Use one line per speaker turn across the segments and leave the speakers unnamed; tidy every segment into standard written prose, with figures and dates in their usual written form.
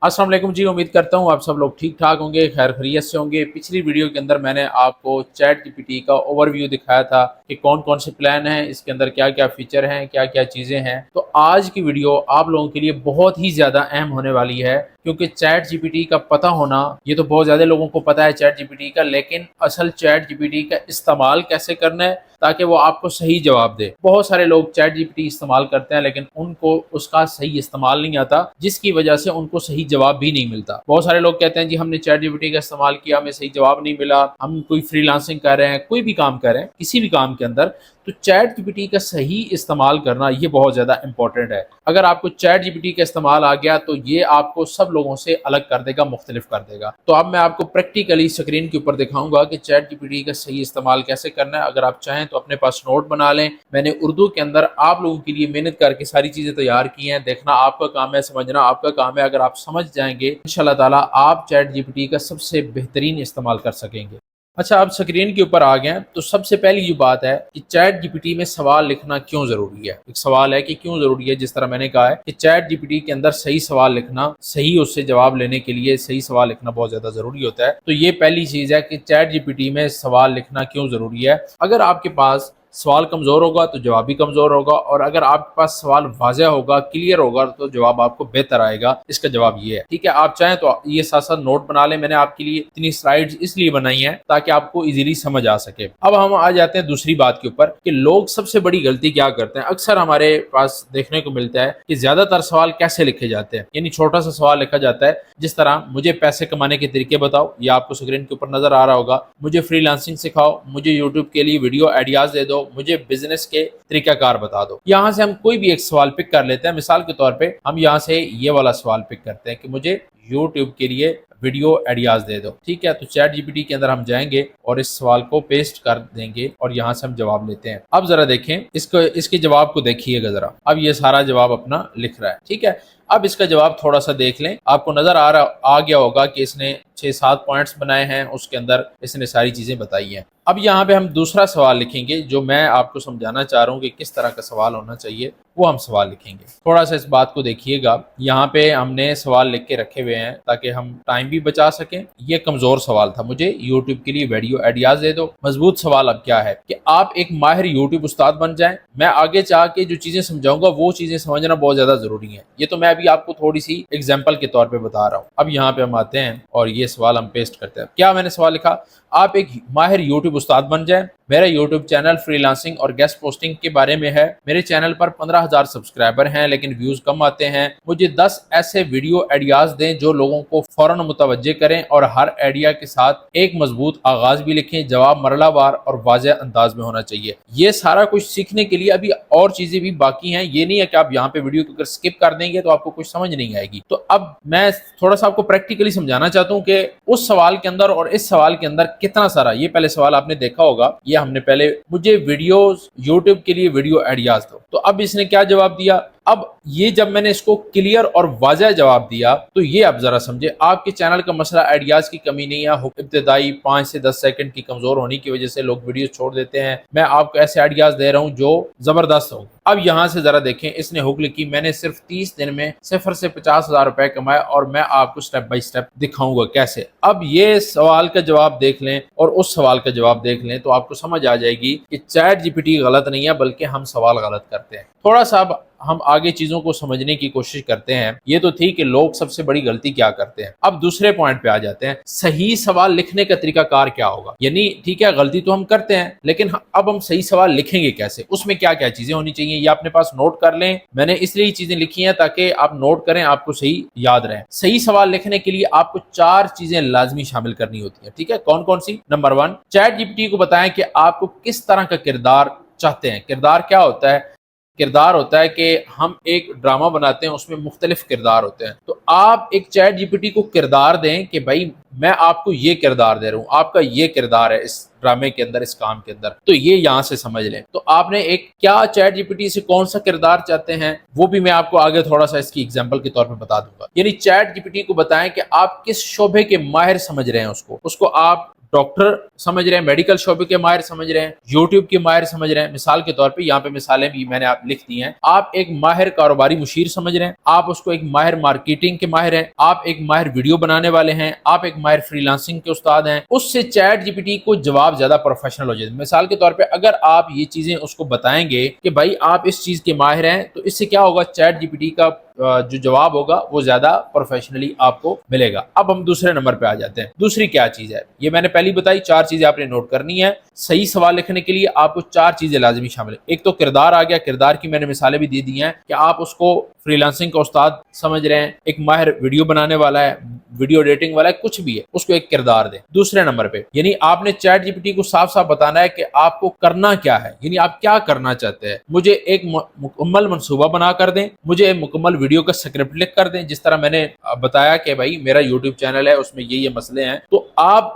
अस्सलाम वालेकुम जी। उम्मीद करता हूँ आप सब लोग ठीक ठाक होंगे, खैर खैरियत से होंगे। पिछली वीडियो के अंदर मैंने आपको चैट जीपीटी का ओवरव्यू दिखाया था कि कौन कौन से प्लान हैं, इसके अंदर क्या क्या फीचर हैं, क्या क्या चीज़ें हैं। तो आज की वीडियो आप लोगों के लिए बहुत ही ज़्यादा अहम होने वाली है, क्योंकि चैट जीपीटी का पता होना, ये तो बहुत ज़्यादा लोगों को पता है चैट जीपीटी का, लेकिन असल चैट जीपीटी का इस्तेमाल कैसे करना है ताकि वो आपको सही जवाब दे। बहुत सारे लोग चैट जीपीटी इस्तेमाल करते हैं लेकिन उनको उसका सही इस्तेमाल नहीं आता, जिसकी वजह से उनको सही जवाब भी नहीं मिलता। बहुत सारे लोग कहते हैं जी हमने चैट जीपीटी का इस्तेमाल किया, हमें सही जवाब नहीं मिला, हम कोई फ्रीलांसिंग कर रहे हैं, कोई भी काम कर रहे हैं, किसी भी काम के अंदर, तो चैट जीपीटी का सही इस्तेमाल करना ये बहुत ज़्यादा इंपॉर्टेंट है। अगर आपको चैट जीपीटी का इस्तेमाल आ गया तो ये आपको सब लोगों से अलग कर देगा, मुख्तलिफ कर देगा। तो अब मैं आपको प्रैक्टिकली स्क्रीन के ऊपर दिखाऊंगा कि चैट जीपीटी का सही इस्तेमाल कैसे करना है। अगर आप चाहें तो अपने पास नोट बना लें। मैंने उर्दू के अंदर आप लोगों के लिए मेहनत करके सारी चीज़ें तैयार की हैं। देखना आपका काम है, समझना आपका काम है। अगर आप समझ जाएंगे इंशाल्लाह ताला आप चैट जीपीटी का सबसे बेहतरीन इस्तेमाल कर सकेंगे। अच्छा, आप स्क्रीन के ऊपर आ गए तो सबसे पहली जो बात है कि चैट जीपीटी में सवाल लिखना क्यों जरूरी है। एक सवाल है कि क्यों जरूरी है, जिस तरह मैंने कहा है कि चैट जीपीटी के अंदर सही सवाल लिखना, सही उससे जवाब लेने के लिए सही सवाल लिखना बहुत ज्यादा जरूरी होता है। तो ये पहली चीज है कि चैट जीपीटी में सवाल लिखना क्यों जरूरी है। अगर आपके पास सवाल कमजोर होगा तो जवाब भी कमजोर होगा, और अगर आपके पास सवाल वाज़ेह होगा, क्लियर होगा, तो जवाब आपको बेहतर आएगा। इसका जवाब ये है। ठीक है, आप चाहें तो ये साथ साथ नोट बना लें। मैंने आपके लिए इतनी स्लाइड्स इसलिए बनाई हैं ताकि आपको इजीली समझ आ सके। अब हम आ जाते हैं दूसरी बात के ऊपर कि लोग सबसे बड़ी गलती क्या करते हैं। अक्सर हमारे पास देखने को मिलता है कि ज्यादातर सवाल कैसे लिखे जाते हैं, यानी छोटा सा सवाल लिखा जाता है, जिस तरह मुझे पैसे कमाने के तरीके बताओ, ये आपको स्क्रीन के ऊपर नजर आ रहा होगा। मुझे फ्रीलांसिंग सिखाओ, मुझे यूट्यूब के लिए वीडियो आइडियाज दे दो, मुझे बिजनेस के तरीकाकार बता दो। यहां से हम कोई भी एक सवाल पिक कर लेते हैं। मिसाल के तौर पे हम यहां से ये वाला सवाल पिक करते हैं कि मुझे यूट्यूब के लिए वीडियो आइडियाज दे दो। ठीक है, तो चैट जीपीटी के अंदर हम जाएंगे और इस सवाल को पेस्ट कर देंगे और यहां से हम जवाब लेते हैं। अब जरा देखें इसके जवाब को देखिएगा जरा। अब ये सारा जवाब अपना लिख रहा है। ठीक है, अब इसका जवाब थोड़ा सा देख लें। आपको नजर आ गया होगा कि इसने 6-7 पॉइंट्स बनाए हैं, उसके अंदर इसने सारी चीजें बताई हैं। अब यहाँ पे हम दूसरा सवाल लिखेंगे, जो मैं आपको समझाना चाह रहा हूँ कि किस तरह का सवाल होना चाहिए, वो हम सवाल लिखेंगे। थोड़ा सा इस बात को देखिएगा। यहाँ पे हमने सवाल लिख के रखे हुए हैं ताकि हम टाइम भी बचा सकें। ये कमजोर सवाल था, मुझे यूट्यूब के लिए वीडियो आइडियाज दे दो। मजबूत सवाल अब क्या है कि आप एक माहिर यूट्यूब उस्ताद बन जाएं। मैं आगे चाह के जो चीजें समझाऊंगा वो चीजें समझना बहुत ज्यादा जरूरी है। ये तो मैं अभी आपको थोड़ी सी एग्जाम्पल के तौर पर बता रहा हूँ। अब यहाँ पे हम आते हैं और ये सवाल हम पेस्ट करते हैं। क्या मैंने सवाल लिखा, आप एक माहिर यूट्यूब उस्ताद बन जाएं। मेरा यूट्यूब चैनल फ्रीलांसिंग और गेस्ट पोस्टिंग के बारे में है। मेरे चैनल पर 15,000 सब्सक्राइबर हैं लेकिन व्यूज कम आते हैं। मुझे 10 ऐसे वीडियो आइडियाज दें जो लोगों को फौरन मुतवज्जे करें, और हर आइडिया के साथ एक मजबूत आगाज भी लिखें। जवाब मरलावार और वाज़ेह अंदाज में होना चाहिए। ये सारा कुछ सीखने के लिए अभी और चीजें भी बाकी हैं। ये नहीं है कि आप यहाँ पे वीडियो को अगर स्किप कर देंगे तो आपको कुछ समझ नहीं आएगी। तो अब मैं थोड़ा सा आपको प्रैक्टिकली समझाना चाहता हूँ कि उस सवाल के अंदर और इस सवाल के अंदर कितना सारा, ये पहले सवाल आपने देखा होगा, ये हमने पहले मुझे वीडियोस यूट्यूब के लिए वीडियो आइडियाज दो। तो अब इसने क्या जवाब दिया। अब ये जब मैंने इसको क्लियर और वाज़ेह जवाब दिया तो ये आप जरा समझे, आपके चैनल का मसला आइडियाज की कमी नहीं है, इब्तिदाई 5 से 10 सेकंड की कमजोर होने की वजह से लोग वीडियो छोड़ देते हैं। मैं आपको ऐसे आइडियाज दे रहा हूं जो जबरदस्त हो। अब यहां से जरा देखें, इसने हुक लिखी, मैंने सिर्फ 30 दिन में 0 से 50,000 रुपए कमाए और मैं आपको स्टेप बाय स्टेप दिखाऊंगा कैसे। अब ये सवाल का जवाब देख लें और उस सवाल का जवाब देख लें तो आपको समझ आ जाएगी कि चैट जीपीटी गलत नहीं है, बल्कि हम सवाल गलत करते हैं। थोड़ा सा अब हम आगे चीजों को समझने की कोशिश करते हैं। ये तो थी कि लोग सबसे बड़ी गलती क्या करते हैं। अब दूसरे पॉइंट पे आ जाते हैं, सही सवाल लिखने का तरीकाकार क्या होगा। यानी ठीक है, गलती तो हम करते हैं लेकिन अब हम सही सवाल लिखेंगे कैसे, उसमें क्या क्या चीजें होनी चाहिए, ये अपने पास नोट कर लें। मैंने इसलिए चीजें लिखी हैं ताकि आप नोट करें, आपको सही याद रहे। सही सवाल लिखने के लिए आपको 4 चीजें लाजमी शामिल करनी होती है। ठीक है, कौन कौन सी। नंबर 1, चैट जीपीटी को बताएं कि आपको किस तरह का किरदार चाहते हैं। किरदार क्या होता है। किरदार होता है कि हम एक ड्रामा बनाते हैं, उसमें मुख्तलिफ किरदार होते हैं। तो आप एक चैट जीपीटी को किरदार दें कि भाई मैं आपको ये किरदार दे रहा हूं, आपका ये किरदार है इस ड्रामे के अंदर, इस काम के अंदर। तो ये यहां से समझ लें। तो आपने एक क्या चैट जीपीटी से कौन सा किरदार चाहते हैं वो भी मैं आपको आगे थोड़ा सा इसकी एग्जांपल के तौर पे बता दूंगा। यानी चैट जीपीटी को बताएं कि आप किस शोबे के माहिर समझ रहे हैं उसको आप डॉक्टर समझ रहे हैं, मेडिकल शोबे के माहिर समझ रहे हैं, यूट्यूब के माहिर समझ रहे हैं। मिसाल के तौर पे यहाँ पे मिसालें भी मैंने आप लिख दी हैं। आप एक माहिर कारोबारी मुशीर समझ रहे हैं, आप उसको एक माहिर मार्केटिंग के माहिर हैं, आप एक माहिर वीडियो बनाने वाले हैं, आप एक माहिर फ्रीलांसिंग के उस्ताद हैं, उससे चैट जीपीटी को जवाब ज्यादा प्रोफेशनल हो जाए। मिसाल के तौर पे अगर आप ये चीजें उसको बताएंगे कि भाई आप इस चीज के माहिर हैं, तो इससे क्या होगा, चैट जीपीटी का जो जवाब होगा वो ज्यादा प्रोफेशनली आपको मिलेगा। अब हम दूसरे नंबर पे आ जाते हैं। दूसरी क्या चीज है, ये मैंने पहली बताई, 4 चीजें आपने नोट करनी है। सही सवाल लिखने के लिए आपको 4 चीजें लाजमी शामिल है। एक तो किरदार आ गया, किरदार की मैंने मिसालें भी दे दी हैं कि आप उसको फ्रीलांसिंग का उस्ताद समझ रहे हैं, एक माहिर वीडियो बनाने वाला है, वीडियो एडिटिंग वाला है, कुछ भी है, उसको एक किरदार दें। दूसरे नंबर पे यानी आपने चैट जीपीटी को साफ साफ बताना है कि आपको करना क्या है, यानी आप क्या करना चाहते हैं। मुझे एक मुकम्मल मंसूबा बना कर दें, मुझे मुकम्मल वीडियो का स्क्रिप्ट लिख कर दें, जिस तरह मैंने बताया कि भाई मेरा यूट्यूब चैनल है, उसमें ये मसले हैं, तो आप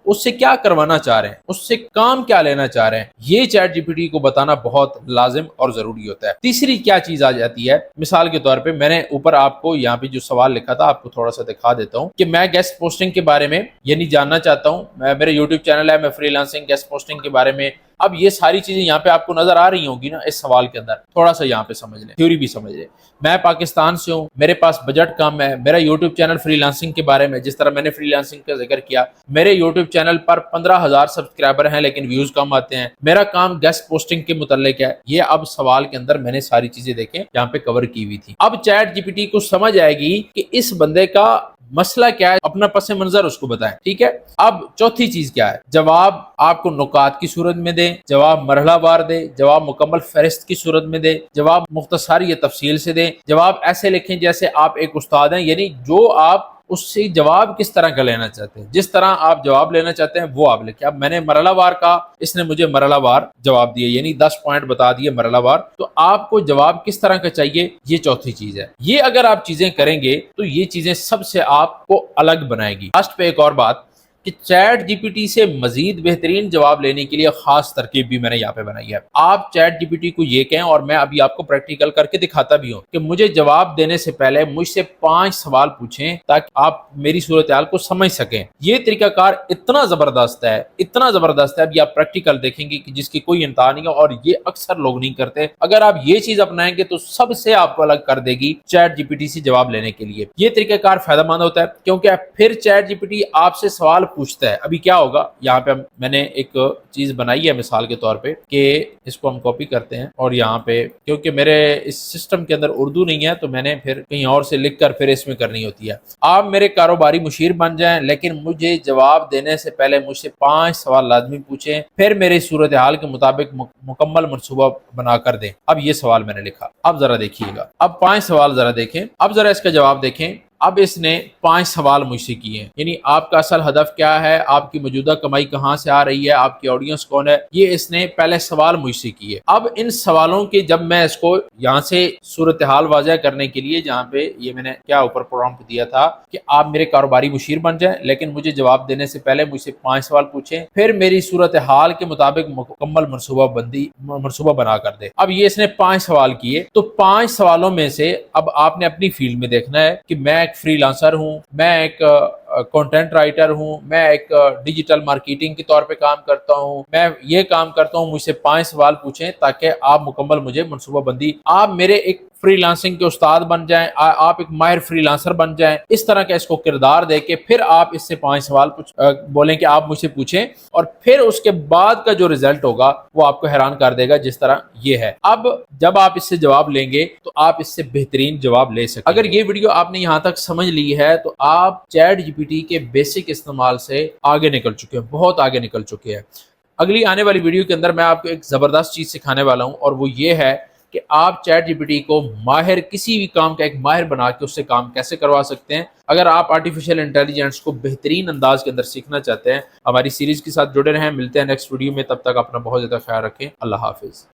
उससे क्या करवाना चाह रहे हैं, उससे काम क्या लेना चाह रहे हैं, ये चैट जीपीटी को बताना बहुत लाजिम और जरूरी होता है। तीसरी क्या चीज आ जाती है, मिसाल के तौर पे मैंने ऊपर आपको यहाँ पे जो सवाल लिखा था आपको थोड़ा सा दिखा देता हूँ कि मैं गेस्ट पोस्टिंग के बारे में यानी जानना चाहता हूँ, मेरे यूट्यूब चैनल है, मैं फ्रीलांसिंग गेस्ट पोस्टिंग के बारे में। अब ये सारी चीजें यहाँ पे आपको नजर आ रही होंगी ना इस सवाल के अंदर, थोड़ा सा यहाँ पे समझ लें, थ्योरी भी समझ लें। मैं पाकिस्तान से हूँ, मेरे पास बजट कम है, मेरा यूट्यूब चैनल फ्रीलांसिंग के बारे में, जिस तरह मैंने फ्रीलांसिंग का जिक्र किया, मेरे यूट्यूब चैनल पर 15,000 सब्सक्राइबर हैं लेकिन व्यूज कम आते हैं, मेरा काम गेस्ट पोस्टिंग के मुताल्लिक है। ये अब सवाल के अंदर मैंने सारी चीजें देखें यहाँ पे कवर की हुई थी। अब चैट जीपीटी को समझ आएगी कि इस बंदे का मसला क्या है, अपना पस मंजर उसको बताएं, ठीक है। अब चौथी चीज क्या है, जवाब आपको नुकात की सूरत में दे, जवाब मरहलावार दे, जवाब मुकम्मल फहरिस्त की सूरत में दे, जवाब मुख्तसर या तफसील से दे, जवाब ऐसे लिखें जैसे आप एक उस्ताद हैं, यानी जो आप उससे जवाब किस तरह का लेना चाहते हैं, जिस तरह आप जवाब लेना चाहते हैं वो आप लिखें। अब मैंने मरहलावार का, इसने मुझे मरहलावार जवाब दिए, यानी 10 पॉइंट बता दिए मरहलावार, तो आपको जवाब किस तरह का चाहिए, ये चौथी चीज है। ये अगर आप चीजें करेंगे तो ये चीजें सबसे आपको अलग बनाएगी। लास्ट पे एक और बात कि चैट जीपीटी से मजीद बेहतरीन जवाब लेने के लिए खास तरकीब भी मैंने यहाँ पे बनाई है। आप चैट जीपीटी को ये कहें, और मैं अभी आपको प्रैक्टिकल करके दिखाता भी हूँ, कि मुझे जवाब देने से पहले मुझसे 5 सवाल पूछें ताकि आप मेरी सूरत हाल को समझ सकें। ये तरीकाकार इतना जबरदस्त है, इतना जबरदस्त है, अभी आप प्रैक्टिकल देखेंगे कि जिसकी कोई इंतहा नहीं है, और ये अक्सर लोग नहीं करते। अगर आप ये चीज अपनाएंगे तो सबसे आपको अलग कर देगी चैट जीपीटी से जवाब लेने के लिए। ये तरीकाकार फायदेमंद होता है, क्योंकि फिर चैट जीपीटी आपसे सवाल पूछता है। अभी क्या होगा, यहाँ पे मैंने एक चीज बनाई है मिसाल के तौर पे, कि इसको हम कॉपी करते हैं, और यहाँ पे क्योंकि मेरे इस सिस्टम के अंदर उर्दू नहीं है तो मैंने फिर कहीं और से लिख कर फिर इसमें करनी होती है। आप मेरे कारोबारी मुशीर बन जाएं, लेकिन मुझे जवाब देने से पहले मुझसे 5 सवाल लाजमी पूछें, फिर मेरी सूरत हाल के मुताबिक मुकम्मल मनसूबा बना कर दें। अब ये सवाल मैंने लिखा, अब जरा देखिएगा, अब 5 सवाल जरा देखें, अब जरा इसका जवाब देखें। अब इसने 5 सवाल मुझसे किए हैं, यानी आपका असल हदफ क्या है, आपकी मौजूदा कमाई कहाँ से आ रही है, आपकी ऑडियंस कौन है, ये इसने पहले सवाल मुझसे किए। अब इन सवालों के जब मैं इसको यहाँ से सूरत हाल वाज़ह करने के लिए, जहाँ पे ये मैंने क्या ऊपर प्रॉम्प्ट दिया था कि आप मेरे कारोबारी मुशीर बन जाएं, लेकिन मुझे जवाब देने से पहले मुझसे 5 सवाल पूछें, फिर मेरी सूरत हाल के मुताबिक मुकम्मल मनसूबा बना कर दे। अब ये इसने 5 सवाल किए, तो 5 सवालों में से अब आपने अपनी फील्ड में देखना है कि मैं फ्रीलांसर हूं, मैं एक कंटेंट राइटर हूं, मैं एक डिजिटल मार्केटिंग के तौर पे काम करता हूं, मैं ये काम करता हूं। मुझसे 5 सवाल पूछें ताकि आप मुकम्मल मुझे मनसूबाबंदी, आप मेरे एक फ्रीलांसिंग के उस्ताद बन जाएं, आप एक माहिर फ्रीलांसर बन जाएं। इस तरह का इसको किरदार दे के फिर आप इससे 5 सवाल बोलें कि आप मुझसे पूछें, और फिर उसके बाद का जो रिजल्ट होगा वो आपको हैरान कर देगा, जिस तरह ये है। अब जब आप इससे जवाब लेंगे तो आप इससे बेहतरीन जवाब ले सकते। अगर ये वीडियो आपने यहाँ तक समझ ली है तो आप चैट जीपीटी के बेसिक इस्तेमाल से आगे निकल चुके हैं, बहुत आगे निकल चुके हैं। अगली आने वाली वीडियो के अंदर मैं आपको एक जबरदस्त चीज सिखाने वाला हूँ, और वो ये है कि आप चैट जीपीटी को माहिर, किसी भी काम का एक माहिर बना के उससे काम कैसे करवा सकते हैं। अगर आप आर्टिफिशियल इंटेलिजेंस को बेहतरीन अंदाज के अंदर सीखना चाहते हैं, हमारी सीरीज के साथ जुड़े रहें। मिलते हैं नेक्स्ट वीडियो में, तब तक अपना बहुत ज़्यादा ख्याल रखें। अल्लाह हाफिज़।